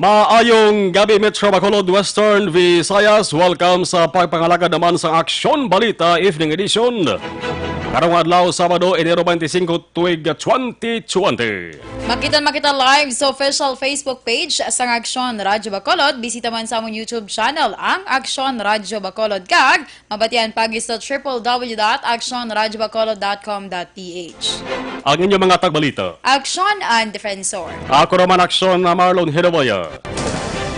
Maayong gabi Metro Bacolod, Western Visayas. Welcome sa pagpangalagad naman sa Aksyon Balita Evening Edition. Karong adlaw Sabado, Enero 25, tuig 2020. Makita live sa official Facebook page sang Aksyon Radyo Bacolod. Bisita man sa among YouTube channel ang Aksyon Radyo Bacolod kag mabatian pagi sa www.actionradyobacolod.com.ph. Ang inyong mga tagbalita. Aksyon and Defensor. Ako naman Aksyon na Marlon Hirawaya.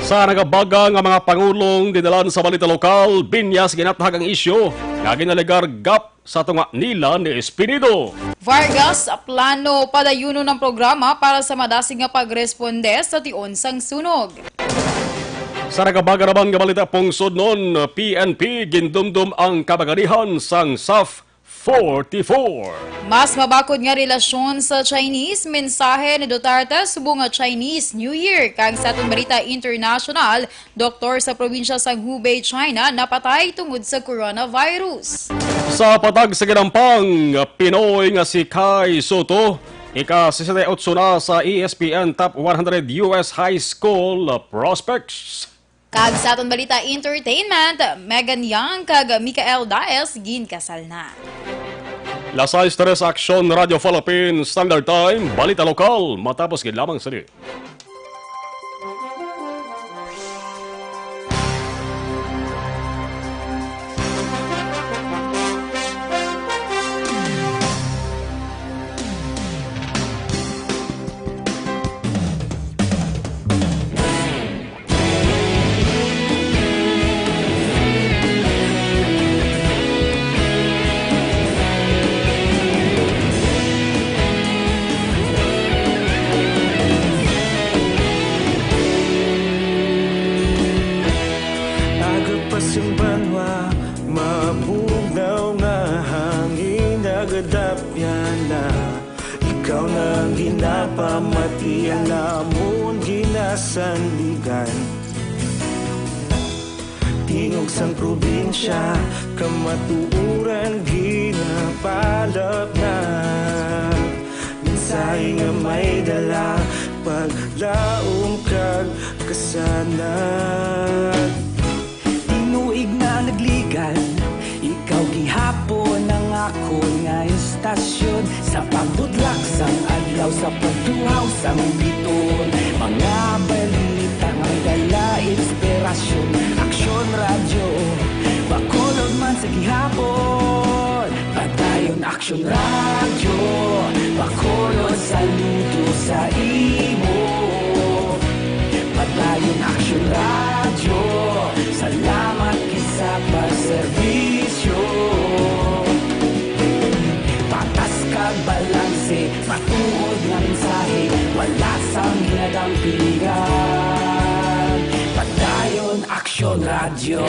Sa nagabaga nga mga pangulong didalan sa balita lokal, binyas ginatahag ang isyu nga ginaligar gap sa tunga nila ni Espirido. Vargas, plano padayuno ng programa para sa madasig nga pagresponde sa tion sang sunog. Sa nagabaga naman nga balita pungsod nun, PNP gindumdum ang kabagarihan sang SAF 44. Mas mabakod nga relasyon sa Chinese, mensahe ni Duterte subong nga Chinese New Year. Kag sa atong balita international, doktor sa probinsya sa Hubei, China, napatay tungod sa coronavirus. Sa patag sa ginampang, Pinoy nga si Kai Soto, ika-68 na sa ESPN Top 100 US High School Prospects. Kag sa atong balita entertainment, Megan Young kag Mikael Daes ginkasal na. Lasay Stress Action Radio Philippines Standard Time, balita lokal, matapos gid lamang sa di. Banwa, mabugnaw nga hangin nagadapyan na. Ikaw na ginapamatian namon ginasandigan. Tingog sang probinsya, kamatuuran ginapalap na. Minsay nga may dala, paglaong kag kasanag. Tinuig na nagligan, ikaw gihapon ang ako nga istasyon. Sa pagbudlak sang adlaw, sa pagtuhaw sang biton. Mga balita nga may dala inspirasyon. Aksyon Radyo, Bacolod man sa gihapon. Padayon Aksyon Radyo, Bacolod saludo sa imo. Padayon Aksyon Radyo, salamat sa pagserbisyo. Patas kag balanse, matuod nga mensahe, wala sang ginadampigan. Padayon Aksyon Radyo.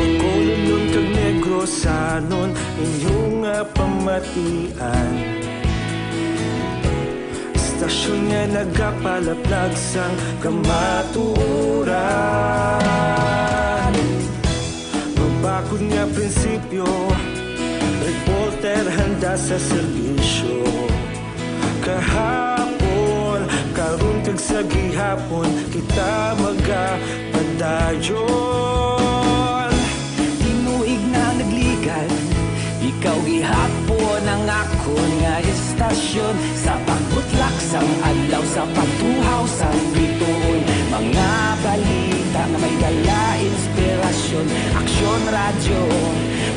Bacolod nun kag Negros sanon, inyong pamatian. Stasyon nga nagapalaplag sang kamatuuran. Mabakod nga prinsipyo, reporter handa sa serbisyo. Kahapon, karon kag sa gihapon, kita magapadayon. Tinuig na nagligan, ikaw gihapon ang ako nga istasyon. Sa pagbutlak sang adlaw, sa pagtuhaw sang biton. Mga balita nga may dala inspirasyon. Aksyon Radyo,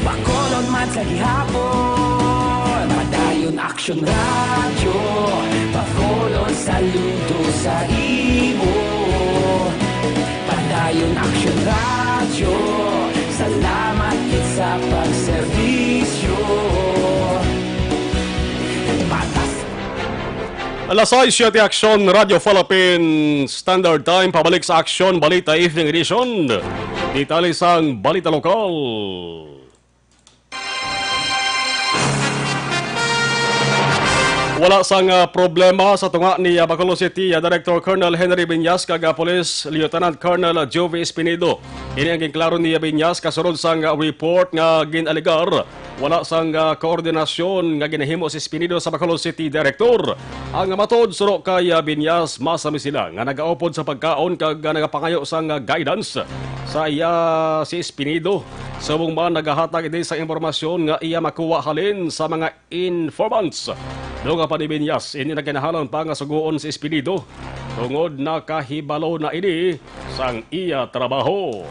Bacolod man sa gihapon. Padayon Aksyon Radyo, Bacolod saludo sa imo. Padayon Aksyon Radyo, salamat kit sa pagserbisyo. Alasay siya ti Aksyon Radio Philippines Standard Time, pabalik sa Aksyon Balita Evening Edition. Detalye sang balita lokal. Wala sang problema sa tunga ni Bacolod City Director Colonel Henry Binyas kag Police Lieutenant Colonel Jovi Espinido. Ini ang ginklaro ni Binyas kasunod sang report nga ginaligar wala sang koordinasyon nga ginahimo si Espinido sa Bacolod City Director. Ang matod suro kay Binyas masami sila nga nagaupod sa pagkaon kag nagapangayo sang guidance sa iya si Espinido. Subong man nagahatag din sa impormasyon nga iya makuha halin sa mga informants. Doon pa ni Binyas, ini na kinahalan pa nga suguon si Espinido. Tungod na kahibalo na ini sang iya trabaho.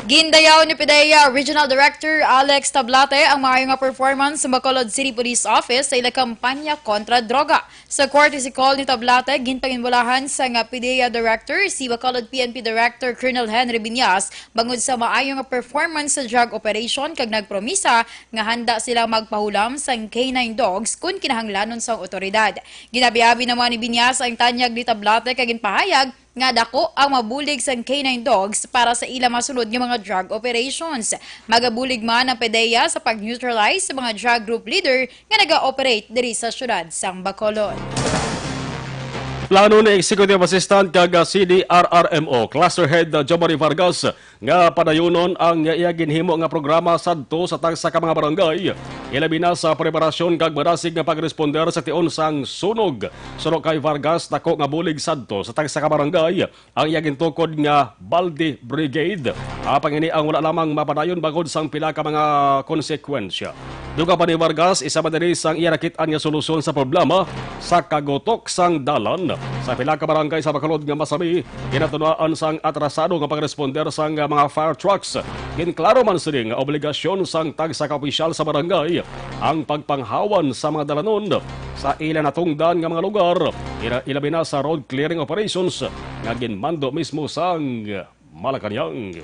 Gindayaw ni PDEA Regional Director Alex Tablate ang maayo nga performance sa Bacolod City Police Office sa ilang kampanya kontra droga. Sa courtesy call ni Tablate, ginpanginbulahan sa nga PDEA Director si Bacolod PNP Director Colonel Henry Binyas bangod sa maayo nga performance sa drug operation kag nagpromisa nga handa sila magpahulam sa K9 dogs kung kinahanglanon sa otoridad. Ginabiabi naman ni Binyas ang tanyag ni Tablate kag ginpahayag nga dako ang mabulig sa K9 dogs para sa ilang masunod nga mga drug operations. Magabulig man ang PDEA sa pag-neutralize sa mga drug group leader nga nag-operate diri sa syudad sang Bacolod. Plano ni Executive Assistant kag CDRRMO Cluster Head Jomari Vargas nga padayunon ang iya ginhimo nga programa sadto sa tagsa ka mga barangay. Ilabi na sa preparasyon kag barasig nga pagresponder sa tion sang sunog. Suro kay Vargas dako nga bulig sadto sa tagsa ka barangay ang iya gintukod nga Balde Brigade. Apang ini ang wala lamang mapadayon bangod sang pila ka mga konsekwensya. Duga pa ni Vargas isa pa diri sang iya nakit-an nga solusyon sa problema sa kagotok sang dalan. Sa pila ka barangay sa Bacolod nga masami, kinatunaan sang atrasado nga pagresponder sang mga fire trucks. Ginklaro man sila nga obligasyon sang tagsa ka opisyal sa barangay ang pagpanghawan sa mga dalanon sa ilan natungdan nga mga lugar. Ilabi na sa road clearing operations nga ginmando mismo sang Malacañang.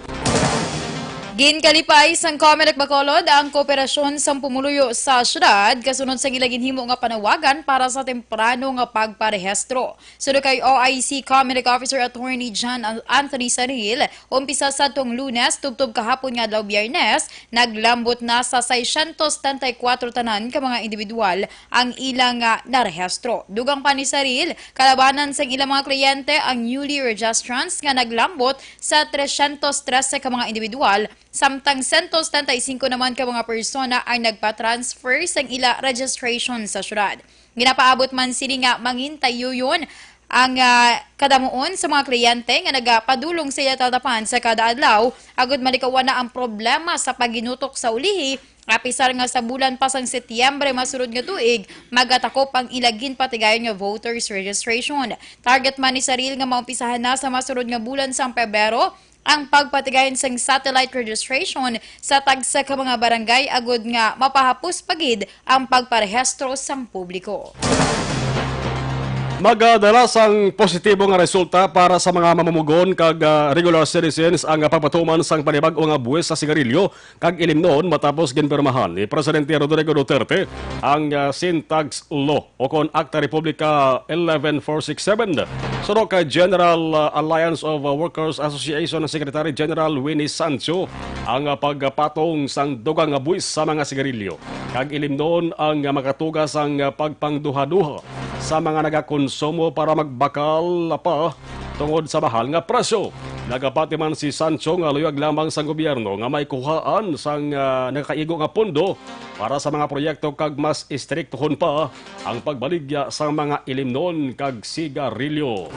Ginkalipay sang Comelec Bacolod ang kooperasyon sa pumuluyo sa syudad kasunod sa gilaginhimo nga panawagan para sa temprano nga pagparehistro. Sunod kay OIC Comelec Officer Attorney John Anthony Saril, umpisa sa tong Lunes tubtob kahapon nga adlaw Biyernes, naglambot na sa 634 tanan ka mga individual ang ilang narehistro. Dugang pa ni Saril, kalabanan sa ilang mga kliyente ang newly registrants nga naglambot sa 313 ka mga individual. Samtang 135 naman ka mga persona ang nagpa-transfer sa ila registration sa syudad. Ginapaabot man sini nga mangintayo yun ang kadamuon sa mga kliyente nga nagapadulong sa tatapan sa kada adlaw agud malikawan na ang problema sa paginutok sa ulihi. Apisar nga sa bulan pa sang Setyembre masurod nga tuig, magatakop ang ilagin patigayon nga voters registration. Target man ni Saril nga maumpisahan na sa masurod nga bulan sang Pebrero ang pagpatigayon sang satellite registration sa tagsa ka mga barangay agud nga mapahapos pagid ang pagparehistro sang publiko. Magadalas ang positibo nga resulta para sa mga mamumugon kag regular citizens ang pagpatuman sang panibag-o nga buwis sa sigarilyo kag ilimnon matapos ginpirmahan ni Presidente Rodrigo Duterte ang Sin Tax Law o kon Acta Republica 11467. Suro kay General Alliance of Workers Association Secretary General Winnie Sancho ang pagpatong sang dugang nga buwis sa mga sigarilyo kag ilimnon ang makatugas ang pagpangduha-duha sa mga nagakonsumo para magbakal pa tungod sa mahal nga presyo. Nagapati man si Sancho nga luyag lamang sa gobyerno nga may kuhaan sang nakaigo nga pondo para sa mga proyekto kag mas istriktohon pa ang pagbaligya sa mga ilimnon kag sigarilyo.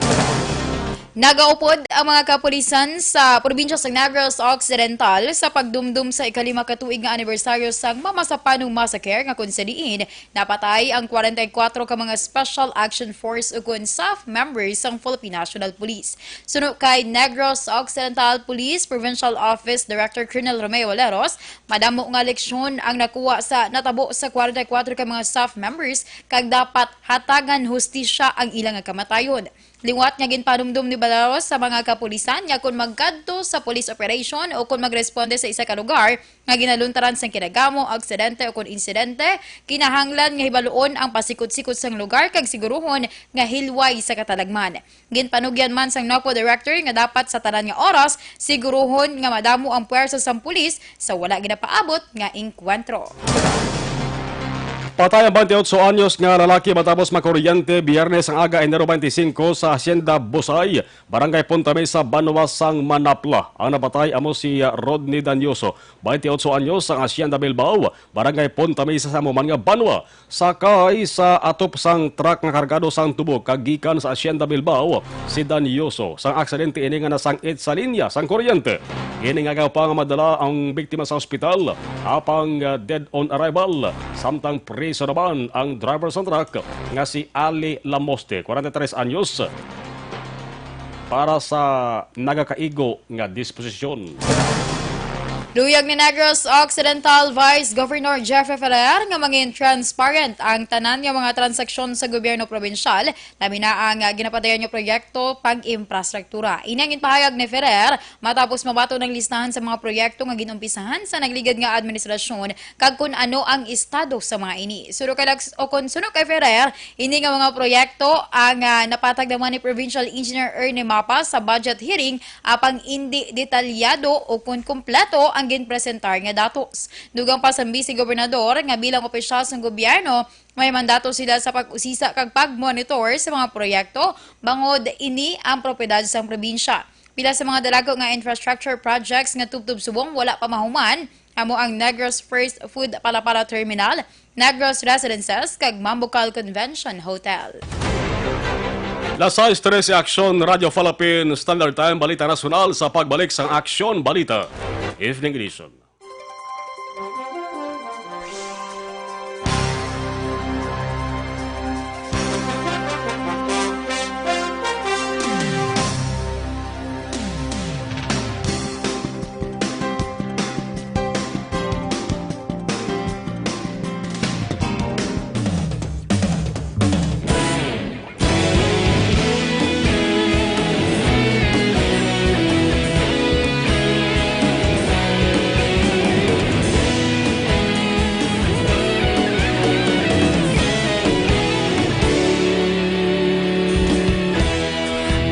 Nagaupod ang mga kapulisan sa probinsya sa Negros Occidental sa pagdumdum sa ikalima katuig nga anibersaryo sang Mamasapanong Massacre nga kung sa diin napatay ang 44 ka mga Special Action Force ukon staff members sang Philippine National Police. Sunod kay Negros Occidental Police Provincial Office Director Colonel Romeo Leros, madamo nga leksyon ang nakuha sa natabo sa 44 ka mga staff members kag dapat hatagan hustisya ang ilang kamatayon. Liwat nga ginpanumdum ni Balaros sa mga kapulisan nga kung magkadto sa police operation o kung magresponde sa isa ka lugar nga ginaluntaran sa kinagamo, aksidente o kung insidente, kinahanglan nga hibaluon ang pasikot-sikot sang lugar kag siguruhon nga hilway sa katalagman. Ginpanugyan man sang NOPO Director nga dapat sa tanan nga oras siguruhon nga madamo ang puwersa sang pulis sa wala ginapaabot nga engkwentro. Patay ang 28 anyos nga lalaki matapos makuryente Biyernes ang aga Enero 25 sa Hacienda Busay, Barangay Punta Mesa, Banwasang Manapla. Ang napatay amo si Rodney Danyoso, 28 anyos sa Hacienda Bilbao, Barangay Punta Mesa sa Mumanga, Banwa. Sakay sa atop sang truck nga kargado sang tubo kagikan sa Hacienda Bilbao si Danyoso. Sang aksidente ini nga nasangit sa linya sang kuryente. Ini nga pa nga madala ang biktima sa ospital apang dead on arrival. Samtang preso naman ang driver sa truck nga si Ali Lamoste, 43 anyos, para sa nagakaigo nga disposisyon. Luyag ni Negros Occidental Vice Governor Jeffrey Ferrer nga mangin transparent ang tanan nga mga transaksyon sa gobyerno probinsyal, labi na ang ginapadayon nga proyekto pag-infrastruktura. Inang pahayag ni Ferrer matapos mabato ng listahan sa mga proyekto nga ginumpisahan sa nagligad nga administrasyon kag kun ano ang estado sa mga ini. Suno kay Ferrer, ini nga mga proyekto ang napatag naman ni Provincial Engineer Ernie Mapa sa budget hearing apang hindi detalyado o kun kumpleto ang ginpresentar nga datos. Dugang pa sa Vice Gobernador nga bilang opisyal sa gobyerno, may mandato sila sa pag-usisa kag pag-monitor sa mga proyekto bangod ini ang propiedad sa probinsya. Pila sa mga dalago nga infrastructure projects nga tubtub subong wala pa mahuman, amo ang Negros First Food Palapala Terminal, Negros Residences kag Mambucal Convention Hotel. Lasay 13 Aksyon Radio Philippine Standard Time Balita Nasional sa pagbalik sang Aksyon Balita Evening Edition.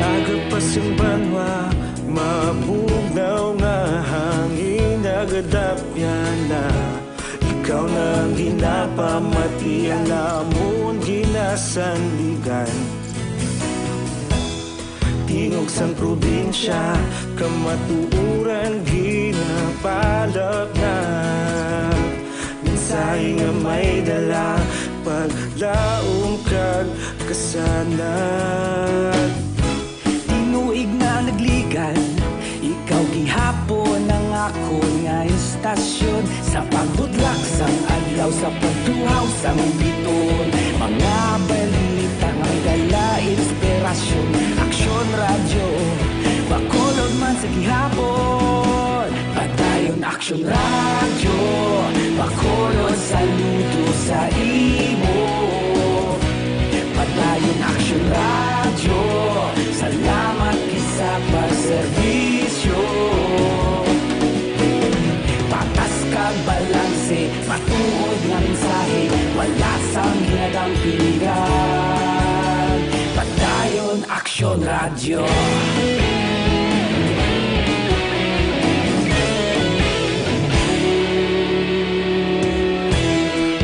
Agapasang banwa, mabugnaw nga hangin nagadapyan na. Ikaw nang ginapamatian namon ginasandigan. Tingog sang probinsya, kamatuuran ginapalap na. Minsay nga may dala, paglaom kag kasanat. Tinuig na nagligan, ikaw gihapon ang ako nga istasyon. Sa pagbudlak sang adlaw, sa pagtuhaw sang biton, mga balita nga dala inspirasyon. Aksyon radyo, bakolod man sa gihapon. Patayon aksyon radyo, bakolod saludo sa imo. Patayon aksyon radyo, salamat kisa pagserbisyo. Patas kag balanse, matuod nga mensahe, wala sang ginadampigan. Patayon aksyon radyo.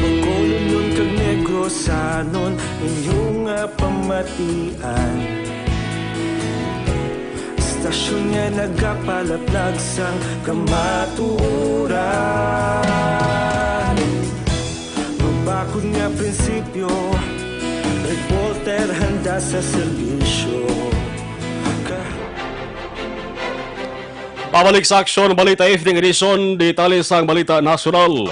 Pagkolon kag Negrosanon, inyong pamatian. Istasyon nga nagapalaplag sang kamatuuran. Mabakod nga prinsipyo, reporter handa sa serbisyo. Pabalik sa Aksyon Balita Evening Edition, detalye sang Balita Nasional.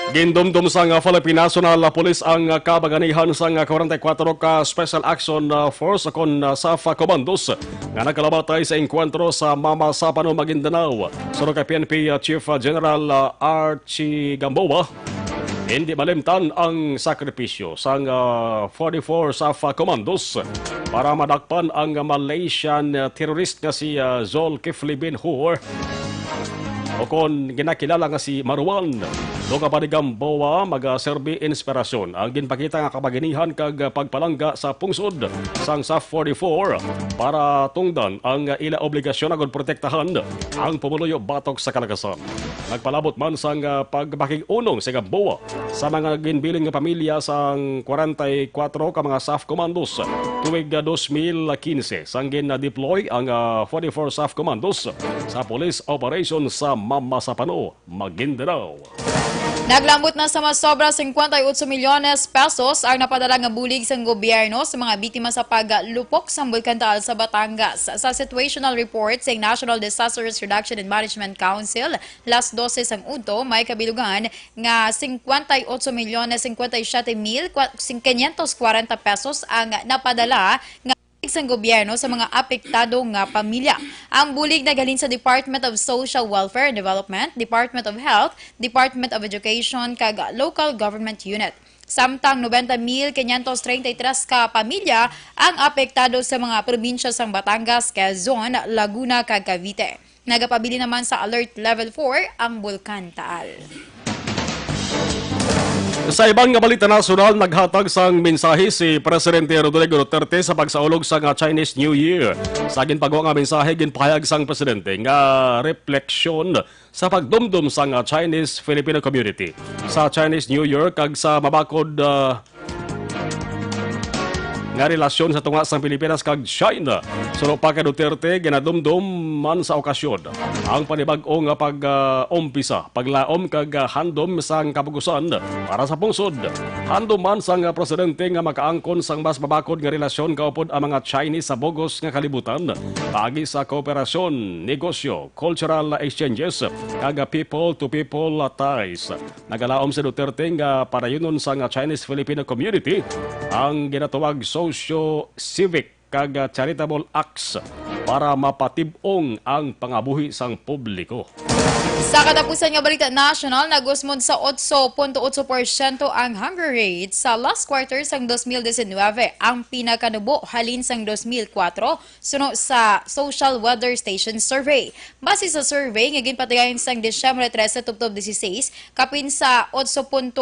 Gindumdum sang Philippine National Police ang kabaganihan sang 44 ka Special Action Force kon SAFA Commandos nga nakalabatay sa enkwentro sa Mama Sapano, Maguindanao. Sunod kay PNP Chief General Archie Gamboa, hindi malimtan ang sakripisyo sang 44 SAFA Commandos para madakpan ang Malaysian terrorist nga si Zul Kifli bin Hur o kon ginakilala nga si Marwan. Do ka pa ni Gamboa mag-serbi inspirasyon ang ginpakita nga kabaginihan kag pagpalangga sa pungsod sang SAF 44 para tungdan ang ila obligasyon agad protektahan ang pumuluyo batok sa kalagasan. Nagpalabot man sang pagbakigunong si Gamboa sa mga ginbiling nga pamilya sang 44 ka mga SAF commandos tuwig 2015 sang gin-deploy ang 44 SAF commandos sa police operation sa Mamasapano, Maguindanao. Naglambot na sa masobra 58 milyones pesos ang napadala nga bulig sa gobyerno sa mga biktima sa paglupok sa Bulkan Taal sa Batangas. Sa situational report sa National Disasters Reduction and Management Council, last 12 ang udto, may kabilugan nga 58 milyones 57 mil 540 pesos ang napadala nga sa gobyerno sa mga apektado nga pamilya. Ang bulig nagaling sa Department of Social Welfare and Development, Department of Health, Department of Education kag Local Government Unit. Samtang 90,533 ka pamilya ang apektado sa mga probinsya sang Batangas, Quezon, Laguna kag Cavite. Nagapabili naman sa Alert Level 4 ang Bulkan Taal. Sa ibang nga balita nasyonal, naghatag sang mensahe si Presidente Rodrigo Duterte sa pagsaulog sa Chinese New Year. Sa ginpagawa nga mensahe, ginpahayag sang Presidente nga refleksyon sa pagdumdum sang Chinese Filipino community sa Chinese New Year kag sa mabakod nga relasyon sa tunga sang Pilipinas kag China. Suno pa kay Duterte, ginadumdum man sa okasyon ang panibag-o nga pag-umpisa, paglaom kag handom sang kapugusan para sa pungsod. Handom man sang presidente nga makaangkon sang mas mabakod nga relasyon kaupod ang mga Chinese sa bugos nga kalibutan, paagi sa kooperasyon, negosyo, cultural exchanges kag people-to-people ties. Nagalaom si Duterte nga parayunon sang Chinese Filipino community ang ginatawag socio-civic kag charitable acts para mapatibong ang pangabuhi sang publiko. Sa katapusan nga balita national, nagusmod sa 8.8% ang hunger rate sa last quarter sang 2019, ang pinakanubo halin sang 2004 suno sa Social Weather Station Survey. Base sa survey nga ginpatigayon sang Disyembre 13 tubtob 16, kapin sa 8.8%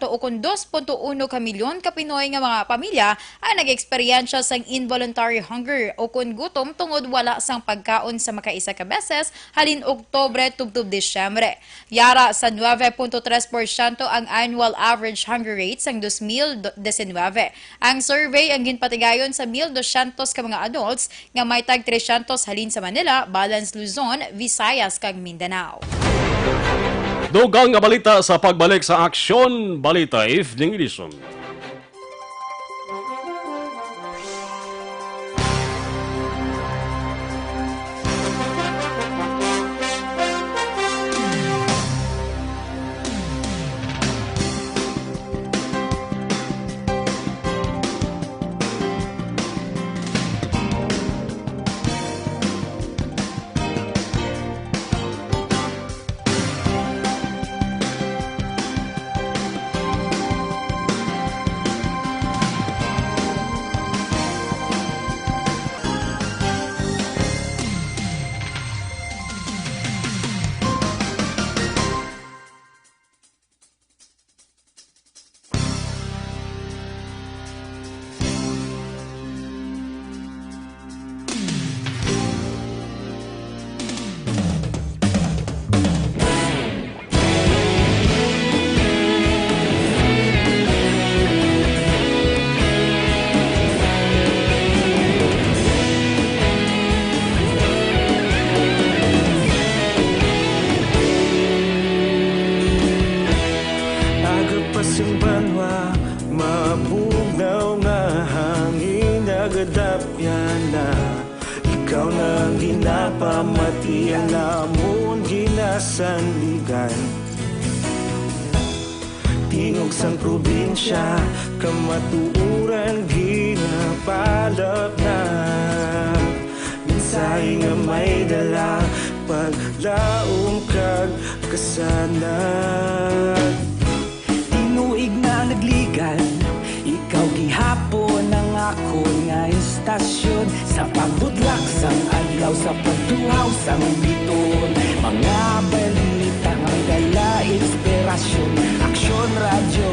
o kun 2.1 ka milyon ka Pinoy nga mga pamilya ang nag-eksperyensya sang involuntary hunger o kun gutom tungod wala sang pagkaon sa makaisa ka beses halin Oktobre tubtob Disyembre. Yara sa 9.3% ang annual average hunger rate sang 2019. Ang survey ang ginpatigayon sa 1,200 ka mga adults nga may tag 300 halin sa Manila, Balance Luzon, Visayas kag Mindanao. Dugang nga balita sa pagbalik sa Aksyon Balita Evening Edition. Pasimbanwa, mabugnaw nga hangin nagadapyan na. Ikaw na ginapamati, alamon ginasandigan. Tingog sang probinsya, kamatuuran ginapalap na. Minsay nga may dala, paglaom kag kasanag. Tinuig na nagligan, ikaw gihapon ang ako nga istasyon. Sa pagbudlak sang adlaw, sa pagtuhaw sang biton, mga balita ang dalain inspirasyon. Aksyon radyo,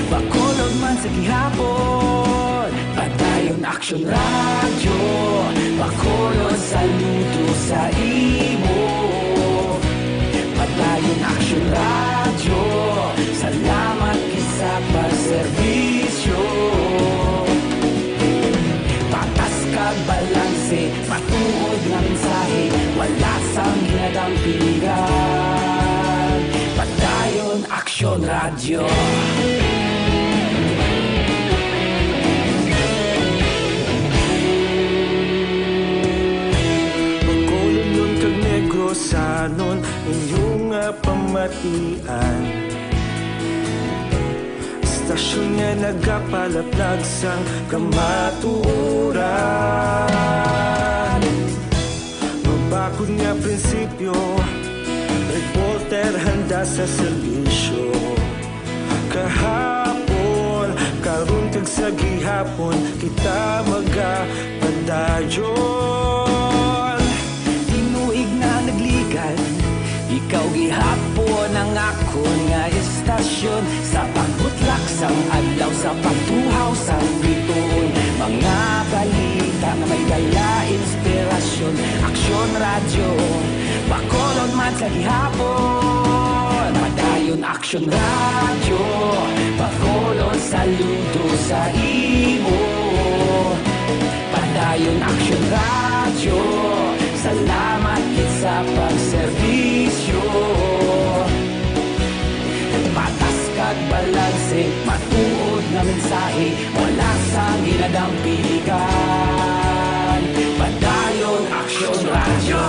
bakolod man sa gihapon. Padayon aksyon radyo, bakolod saludo sa imo. Padayon aksyon radyo, salamat kisa pagserbisyo. Patas kag balanse, matuod nga mensahe, wala sang ginadang piligan. Padayon aksyon radyo. Bacolod nun kag Negrosanon inyong pamatian. Stasyon nga nagapalaplag sang kamatuoran. Mabakod nga prinsipyo, reporter handa sa serbisyo. Kahapon, karon kag sa gihapon, kita magapadayon. Tinuig na nagligan, ikaw gihapon ang akon nga istasyon. Sa pagbutlak sang adlaw, sa pagtuhaw sang bituon, mga balita nga may dala inspirasyon. Aksyon radyo, bakolod man sa gihapon. Padayon aksyon radyo, bakolod saludo sa imo. Padayon aksyon radyo, salamat kit sa pagserbisyo. Patas kag balanse, matuod na mensahe, wala sang ginadang piligan. Padayon aksyon radyo.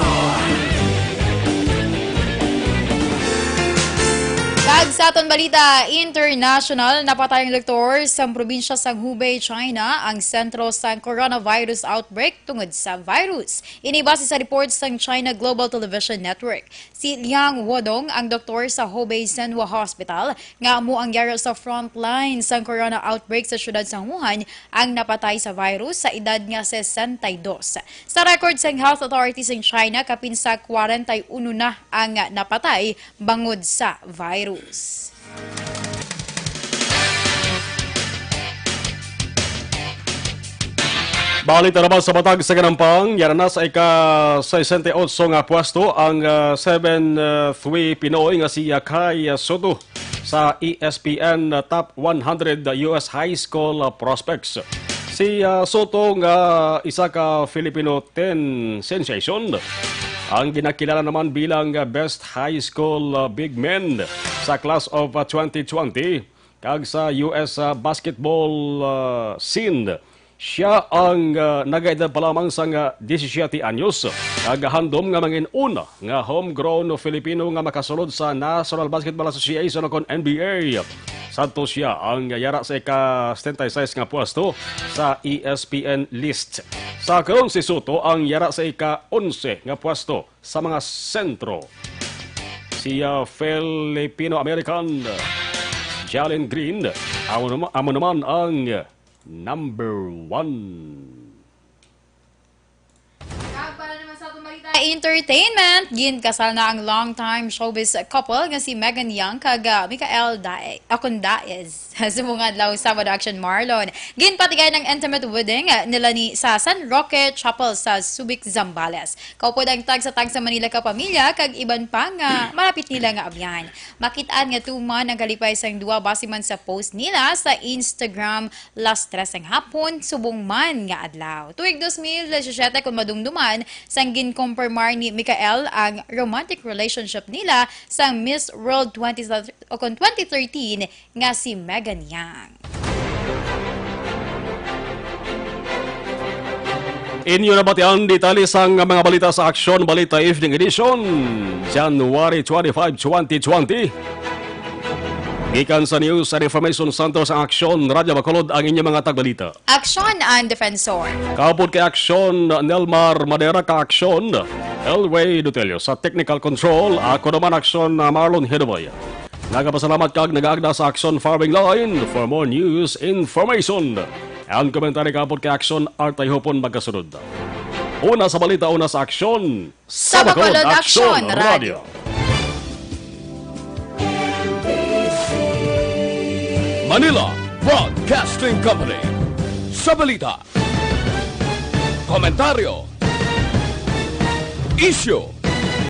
Kag sa aton balita international, napatay ang doktor sa probinsya sa Hubei, China ang sentro sa coronavirus outbreak tungod sa virus. Inibase sa report sa China Global Television Network. Si Liang Wodong, ang doktor sa Hubei Senhua Hospital, nga amo ang yara sa front line sa corona outbreak sa syudad sa Wuhan, ang napatay sa virus sa edad nga 62. Sa record sa health authorities in China, kapin sa 41 na ang napatay bangod sa virus. Balita naman sa Batag sa Ganampang, yan na sa ika-68 nga pwesto ang 7-3 Pinoy nga si Kai Soto sa ESPN Top 100 US High School Prospects. Si Soto nga isa ka Filipino 10 sensation. Ang ginakilala naman bilang Best High School Big Men sa class of 2020 kag sa US basketball scene. Siya ang nag-edad pa lamang sa 17 anyos. Naghandom nga mangin una nga homegrown Filipino nga makasulod sa National Basketball Association o NBA. Santo siya ang yara sa ika-76 nga pwesto sa ESPN list. Sa karon si Soto ang yara sa ika-11 nga pwesto sa mga sentro. Si Filipino-American Jalen Green amo naman ang number 1. Para naman sa itong balita entertainment, ginkasal na ang long-time showbiz couple nga si Megan Young kag Mikael Acondaez sa mga adlaw Sabado Action Marlon. Ginpatigay ng intimate wedding nila ni sa San Roque Chapel sa Subic, Zambales. Kaupod ang tag sa Manila ka pamilya kag iban pa nga malapit nila nga abyan. Makitaan nga tuman ang kalipay sang duwa base man sa post nila sa Instagram last 3 ang hapon subong man nga adlaw. Tuig 2017 kung madumduman sang ginkompirmar ni Mikael ang romantic relationship nila sa Miss World 2013 nga si Megan Young. Inyo na batian detalye sang mga balita sa Aksyon Balita Evening Edition, January 25, 2020. Gikan sa News and Information Center sa Aksyon, Radyo Bacolod ang inyong mga tagbalita. Aksyon ang defensor. Kaupod kay Aksyon, Nelmar Madera ka Aksyon, Elway Dutelio sa Technical Control, ako naman Aksyon Marlon Hidoboy. Nagapasalamat kag nag-aagda sa Aksyon Farming Line for more news, information. Ang komentary kaupod kay Aksyon, Artay Hopon magkasunod. Una sa balita, una sa Aksyon, Sa Bacolod Aksyon Radio. Manila Broadcasting Company. Sa balita, komentaryo, issue,